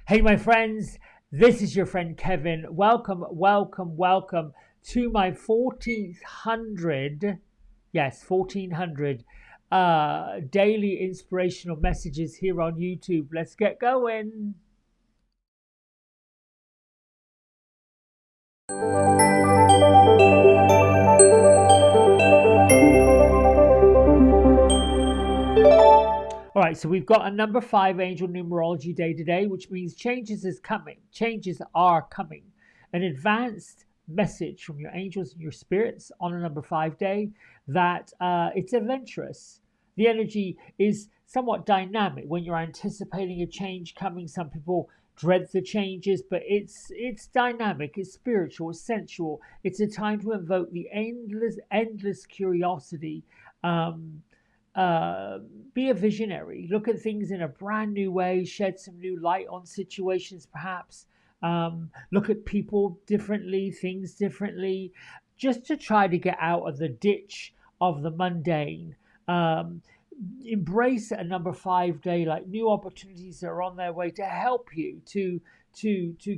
Hey, my friends, this is your friend Kevin. Welcome to my 1400, yes, 1400 daily inspirational messages here on YouTube. Let's get going. All right, so we've got a number 5 angel numerology day today, which means changes is coming. Changes are coming. An advanced message from your angels and your spirits on a number 5 day that it's adventurous. The energy is somewhat dynamic when you're anticipating a change coming. Some people dread the changes, but it's dynamic, it's spiritual, it's sensual. It's a time to invoke the endless curiosity. Um, uh, be a visionary, look at things in a brand new way, shed some new light on situations perhaps, look at people differently, things differently, just to try to get out of the ditch of the mundane. um, Embrace a number 5 day, like new opportunities that are on their way to help you to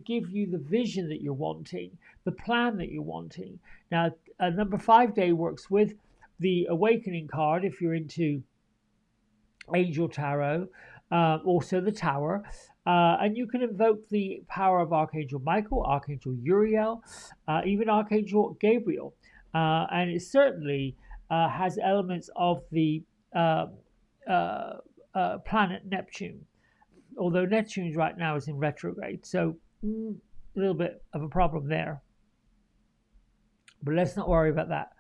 give you the vision that you're wanting, the plan that you're wanting. Now a number 5 day works with the awakening card if you're into angel tarot, also the tower, and you can invoke the power of Archangel Michael, Archangel Uriel, even Archangel Gabriel, and it certainly has elements of the uh, uh, planet Neptune, although Neptune right now is in retrograde, so a little bit of a problem there, but let's not worry about that.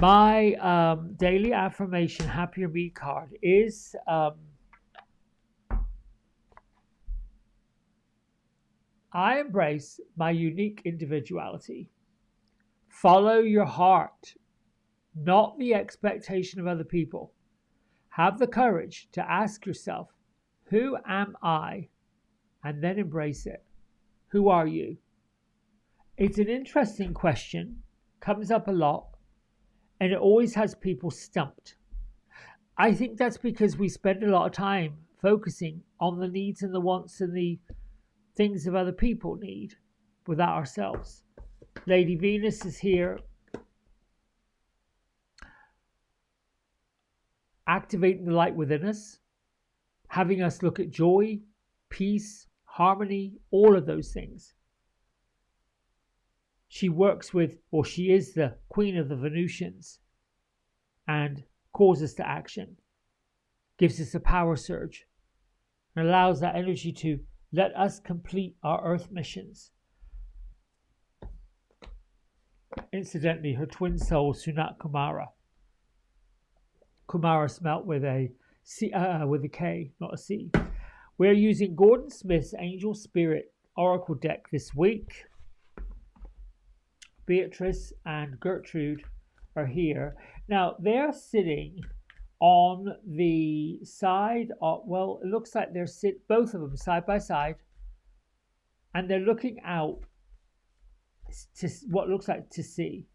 My daily affirmation happier me card is I embrace my unique individuality. Follow your heart, not the expectation of other people. Have the courage to ask yourself, who am I? And then embrace it. Who are you? It's an interesting question, comes up a lot, and it always has people stumped. I think that's because we spend a lot of time focusing on the needs and the wants and the things that other people need without ourselves. Lady Venus is here activating the light within us, having us look at joy, peace, harmony, all of those things. She works with, or she is the queen of the Venusians and calls us to action, gives us a power surge, and allows that energy to let us complete our Earth missions. Incidentally, her twin soul, Sunat Kumara. Kumara spelt with a C, with a K, not a C. We're using Gordon Smith's Angel Spirit Oracle deck this week. Beatrice and Gertrude are here. Now, they're sitting on the side of, well, it looks like they're both of them side by side, and they're looking out to what looks like to sea.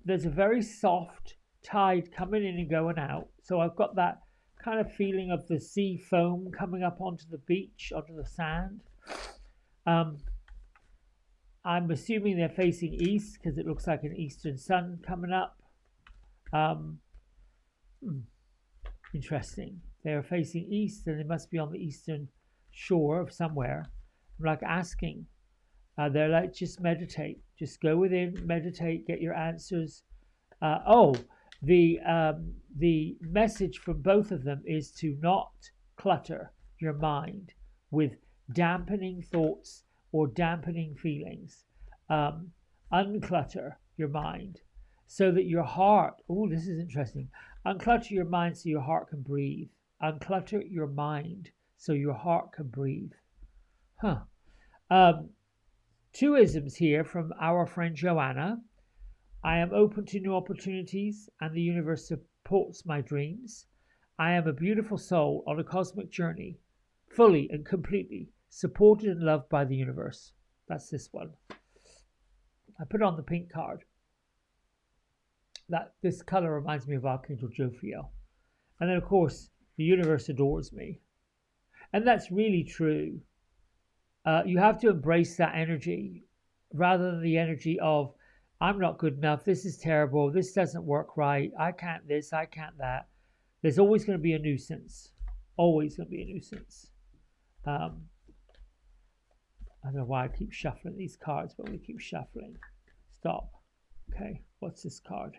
There's a very soft tide coming in and going out, so I've got that kind of feeling of the sea foam coming up onto the beach, onto the sand. I'm assuming they're facing east because it looks like an eastern sun coming up. Um, Interesting. They're facing east and they must be on the eastern shore of somewhere. I'm like asking. They're like, just meditate. Just go within, meditate, get your answers. The message from both of them is to not clutter your mind with dampening thoughts or dampening feelings. Unclutter your mind so that your heart, oh, this is interesting. Unclutter your mind so your heart can breathe. Unclutter your mind so your heart can breathe. Huh. Two isms here from our friend Joanna. I am open to new opportunities and the universe supports my dreams. I am a beautiful soul on a cosmic journey, fully and completely supported and loved by the universe. That's this one. I put on the pink card. This color reminds me of Archangel Jophiel. And then, of course, the universe adores me. And that's really true. You have to embrace that energy rather than the energy of, I'm not good enough, this is terrible, this doesn't work right, I can't this, I can't that. There's always going to be a nuisance. Always going to be a nuisance. Um, I don't know why I keep shuffling these cards, but we keep shuffling. Stop. Okay, what's this card?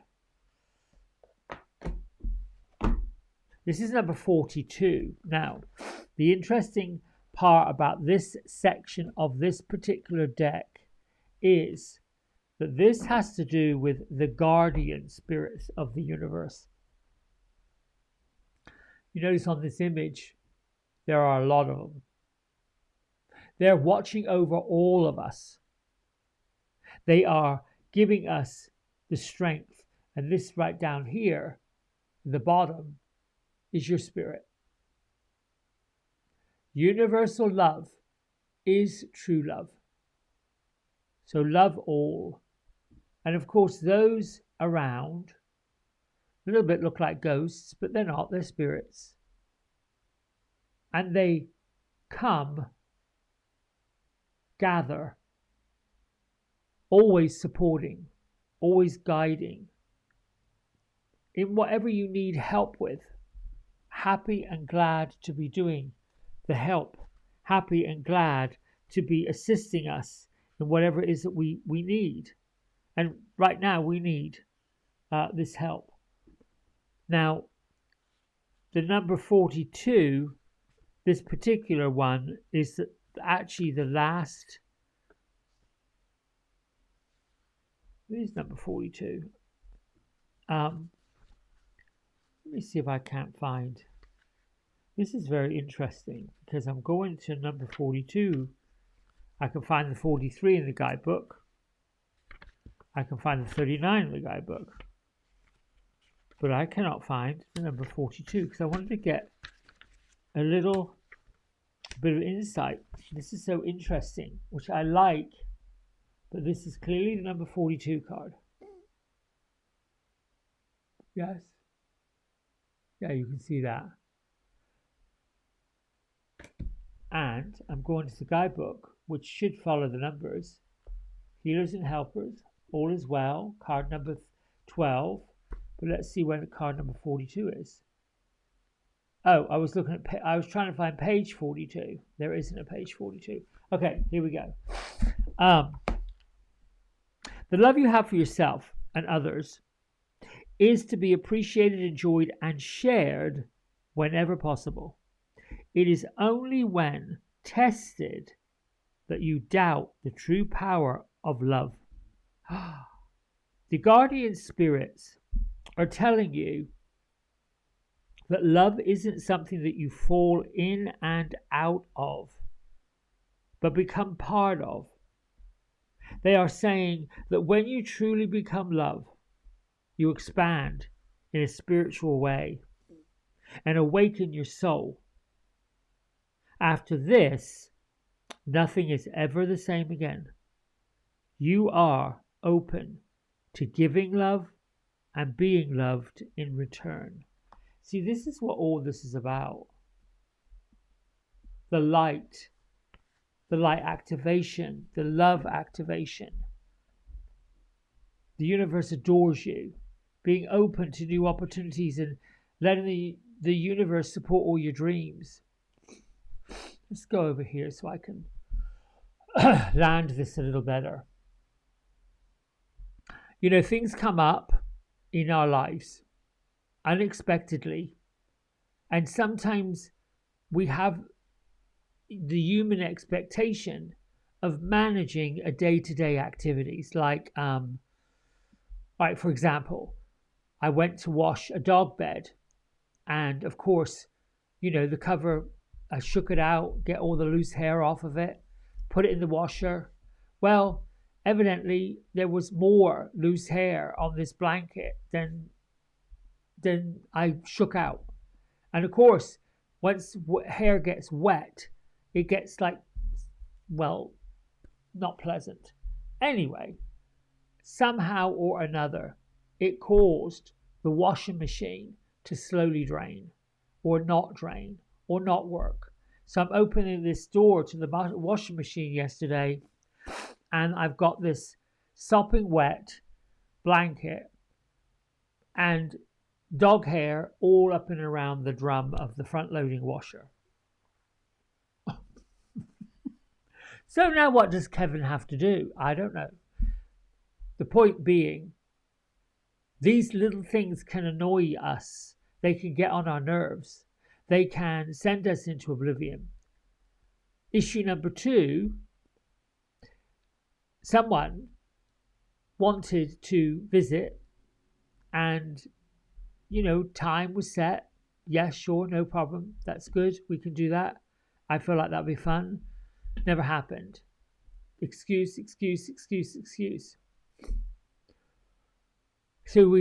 This is number 42. Now, the interesting part about this section of this particular deck is that this has to do with the guardian spirits of the universe. You notice on this image, there are a lot of them. They're watching over all of us. They are giving us the strength. And this right down here, the bottom, is your spirit. Universal love is true love. So love all. And of course, those around a little bit look like ghosts, but they're not, they're spirits. And they come, gather, always supporting, always guiding in whatever you need help with. Happy and glad to be doing the help. Happy and glad to be assisting us in whatever it is that we need. And right now we need this help. Now, the number 42, this particular one, is actually the last. It is number 42. Let me see if I can't find. This is very interesting because I'm going to number 42. I can find the 43 in the guidebook. I can find the 39 in the guidebook. But I cannot find the number 42 because I wanted to get a little bit of insight. This is so interesting, which I like, but this is clearly the number 42 card. Yes. Yeah, you can see that. And I'm going to the guidebook, which should follow the numbers. Healers and helpers, all is well, card number 12. But let's see when card number 42 is. Oh, I was trying to find page 42. There isn't a page 42. Okay, here we go. The love you have for yourself and others is to be appreciated, enjoyed, and shared whenever possible. It is only when tested that you doubt the true power of love. The guardian spirits are telling you that love isn't something that you fall in and out of, but become part of. They are saying that when you truly become love, you expand in a spiritual way and awaken your soul. After this, nothing is ever the same again. You are open to giving love and being loved in return. See, this is what all this is about. The light activation, the love activation. The universe adores you. Being open to new opportunities and letting the universe support all your dreams. Let's go over here so I can land this a little better. You know, things come up in our lives unexpectedly, and sometimes we have the human expectation of managing a day-to-day activities, like for example, I went to wash a dog bed, and of course, you know, the cover, I shook it out, get all the loose hair off of it, put it in the washer. Well, evidently there was more loose hair on this blanket than I shook out. And of course, once hair gets wet, it gets like, well, not pleasant. Anyway, somehow or another, it caused the washing machine to slowly drain, or not work. So I'm opening this door to the washing machine yesterday, and I've got this sopping wet blanket and dog hair all up and around the drum of the front loading washer. So now what does Kevin have to do? I don't know. The point being, these little things can annoy us. They can get on our nerves. They can send us into oblivion. Issue number 2, someone wanted to visit and, time was set. Yes, sure, no problem. That's good. We can do that. I feel like that'd be fun. Never happened. Excuse. So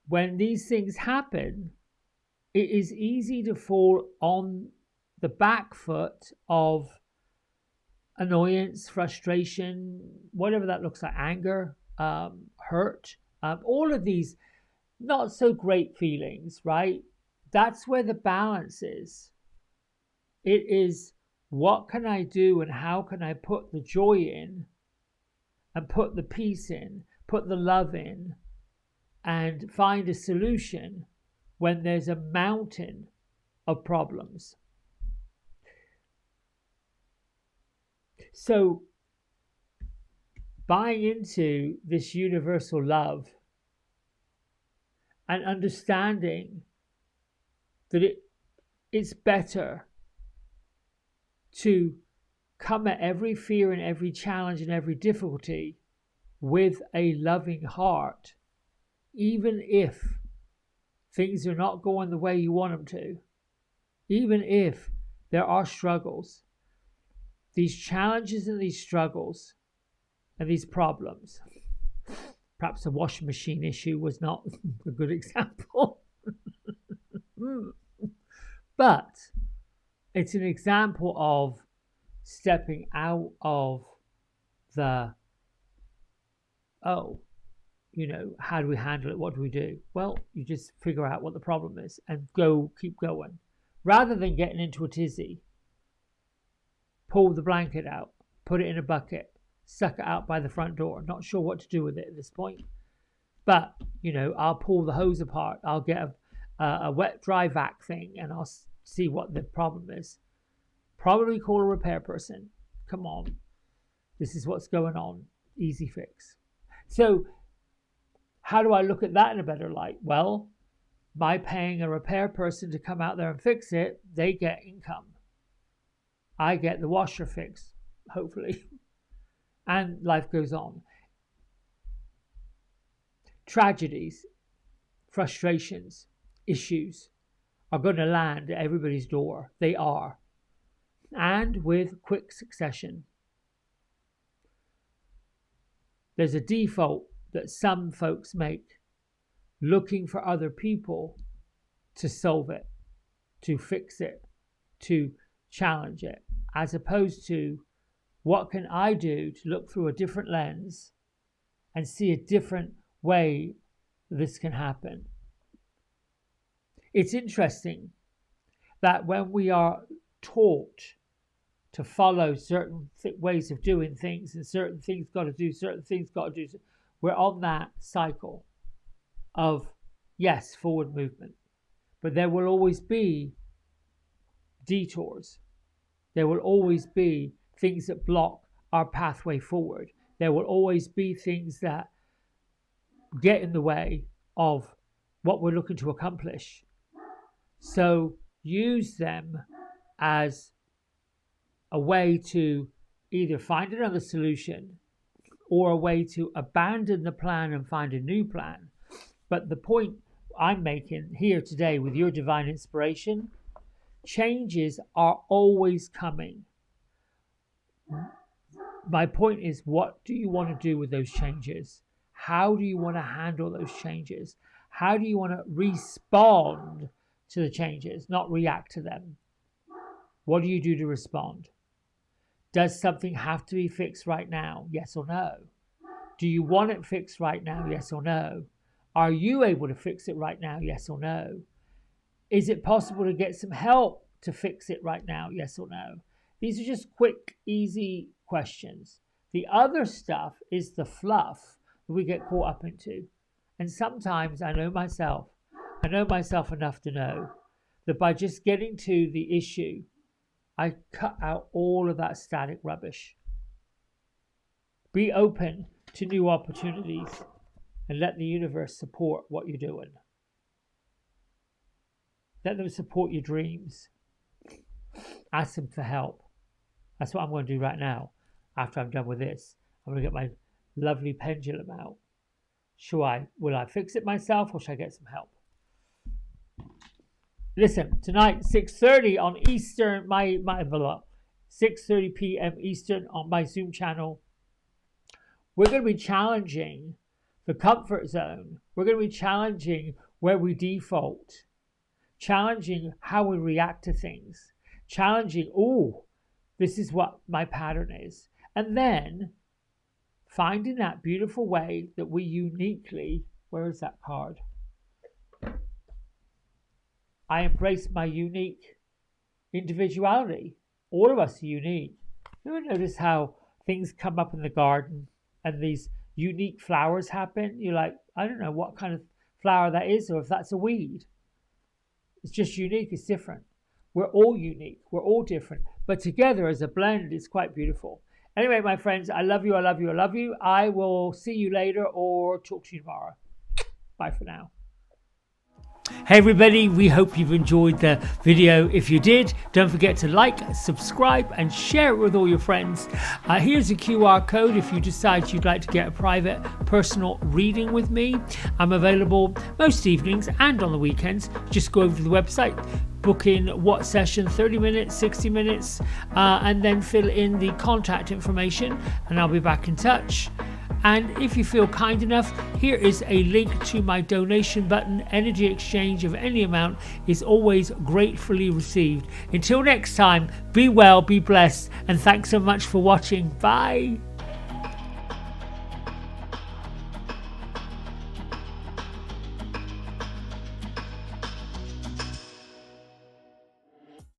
when these things happen, it is easy to fall on the back foot of annoyance, frustration, whatever that looks like, anger, hurt, all of these not so great feelings, right? That's where the balance is. It is, what can I do and how can I put the joy in and put the peace in, put the love in, and find a solution when there's a mountain of problems. So buying into this universal love and understanding that it's better to come at every fear and every challenge and every difficulty with a loving heart, even if things are not going the way you want them to, even if there are struggles. These challenges and these struggles and these problems. Perhaps the washing machine issue was not a good example. But it's an example of stepping out of the, how do we handle it? What do we do? Well, you just figure out what the problem is and keep going. Rather than getting into a tizzy, pull the blanket out, put it in a bucket, suck it out by the front door. Not sure what to do with it at this point. But, I'll pull the hose apart. I'll get a wet dry vac thing and I'll see what the problem is. Probably call a repair person. Come on. This is what's going on. Easy fix. So how do I look at that in a better light? Well, by paying a repair person to come out there and fix it, they get income. I get the washer fixed, hopefully. And life goes on. Tragedies, frustrations, issues are going to land at everybody's door. They are. And with quick succession. There's a default that some folks make, looking for other people to solve it, to fix it, to challenge it, as opposed to, what can I do to look through a different lens and see a different way this can happen? It's interesting that when we are taught to follow certain ways of doing things and certain things got to do, certain things got to do, we're on that cycle of, yes, forward movement. But there will always be detours. There will always be things that block our pathway forward. There will always be things that get in the way of what we're looking to accomplish. So use them as a way to either find another solution or a way to abandon the plan and find a new plan. But the point I'm making here today with your divine inspiration, changes are always coming. My point is, what do you want to do with those changes? How do you want to handle those changes? How do you want to respond to the changes, not react to them? What do you do to respond? Does something have to be fixed right now? Yes or no? Do you want it fixed right now? Yes or no? Are you able to fix it right now? Yes or no? Is it possible to get some help to fix it right now? Yes or no? These are just quick, easy questions. The other stuff is the fluff that we get caught up into. And sometimes I know myself enough to know that by just getting to the issue, I cut out all of that static rubbish. Be open to new opportunities and let the universe support what you're doing. Let them support your dreams. Ask them for help. That's what I'm going to do right now. After I'm done with this, I'm going to get my lovely pendulum out. Will I fix it myself, or should I get some help? Listen, tonight 6:30 on Eastern, my 6:30 p.m. Eastern on my Zoom channel. We're going to be challenging the comfort zone. We're going to be challenging where we default, challenging how we react to things, challenging, this is what my pattern is. And then finding that beautiful way that we uniquely, where is that card? I embrace my unique individuality. All of us are unique. You ever notice how things come up in the garden and these unique flowers happen? You're like, I don't know what kind of flower that is, or if that's a weed. It's just unique, it's different. We're all unique, we're all different. But together as a blend, it's quite beautiful. Anyway, my friends, I love you, I love you, I love you. I will see you later or talk to you tomorrow. Bye for now. Hey everybody, we hope you've enjoyed the video. If you did, don't forget to like, subscribe and share it with all your friends. Here's a QR code if you decide you'd like to get a private personal reading with me. I'm available most evenings and on the weekends. Just go over to the website, book in what session, 30 minutes, 60 minutes, and then fill in the contact information and I'll be back in touch. And if you feel kind enough, here is a link to my donation button. Energy exchange of any amount is always gratefully received. Until next time, be well, be blessed, and thanks so much for watching. Bye.